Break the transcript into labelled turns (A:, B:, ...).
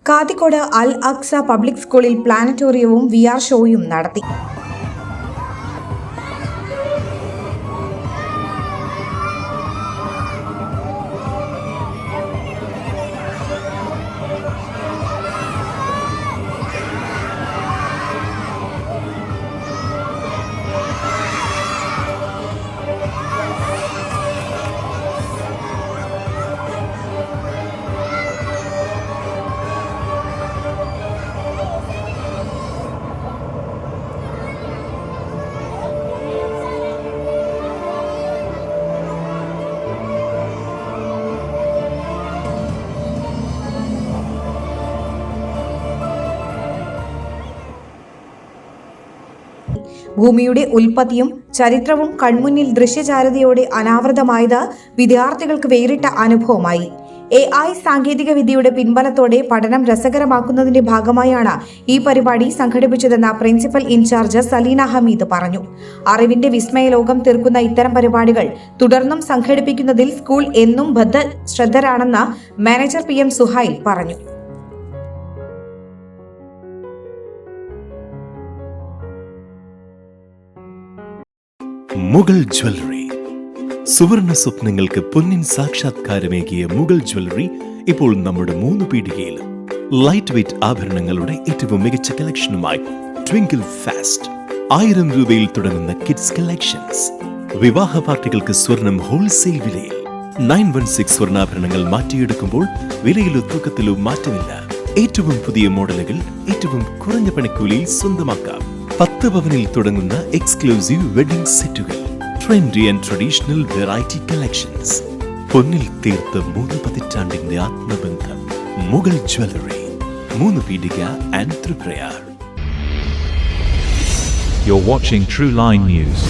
A: കാതിക്കോട് അൽ അക്സ public സ്കൂളിൽ പ്ലാനറ്റോറിയവും VR ഷോയും നടത്തി. ഭൂമിയുടെ ഉൽപ്പത്തിയും ചരിത്രവും കൺമുന്നിൽ ദൃശ്യചാരുതയോടെ അനാവൃതമായത് വിദ്യാർത്ഥികൾക്ക് വേറിട്ട അനുഭവമായി. AI സാങ്കേതിക വിദ്യയുടെ പിൻബലത്തോടെ പഠനം രസകരമാക്കുന്നതിന്റെ ഭാഗമായാണ് ഈ പരിപാടി സംഘടിപ്പിച്ചതെന്ന് പ്രിൻസിപ്പൽ ഇൻചാർജ് സലീന ഹമീദ് പറഞ്ഞു. അറിവിന്റെ വിസ്മയലോകം തീർക്കുന്ന ഇത്തരം പരിപാടികൾ തുടർന്നും സംഘടിപ്പിക്കുന്നതിൽ സ്കൂൾ എന്നും ബദ്ധശ്രദ്ധരാണെന്ന് മാനേജർ PM സുഹൈൽ പറഞ്ഞു.
B: മുഗൾ ജ്വല്ലറി സുവർണ സ്വപ്നങ്ങൾക്ക് പൊന്നിൻ സാക്ഷാത്കാരമേകിയ മുഗൾ ജ്വല്ലറി ഇപ്പോൾ നമ്മുടെ 3 പീടികയിലും. ലൈറ്റ് വെയ്റ്റ് ആഭരണങ്ങളുടെ ഏറ്റവും മികച്ച കളക്ഷനുമായി ട്വിങ്കിൾ ഫാസ്റ്റ്. 1000 രൂപയിൽ തുടങ്ങുന്ന കിഡ്സ് കളക്ഷൻസ്. വിവാഹ പാർട്ടികൾക്ക് സ്വർണം ഹോൾസെയിൽ വിലയിൽ. 916 സ്വർണ്ണാഭരണങ്ങൾ മാറ്റിയെടുക്കുമ്പോൾ വിലയിലോ തൂക്കത്തിലോ മാറ്റമില്ല. ഏറ്റവും പുതിയ മോഡലുകൾ ഏറ്റവും കുറഞ്ഞ പണിക്കൂലിയിൽ സ്വന്തമാക്കാം. 10 പവനിൽ തുടങ്ങുന്ന എക്സ്ക്ലൂസീവ് വെഡിംഗ് സെറ്റുകൾ. Trendy and traditional variety collections. പൊന്നിൽ തീർത്ത 3 പതിറ്റാണ്ടിന്റെ ആത്മബന്ധം. Mughal jewellery, 3 Peedika and Triprayar.
C: You're watching True Line News.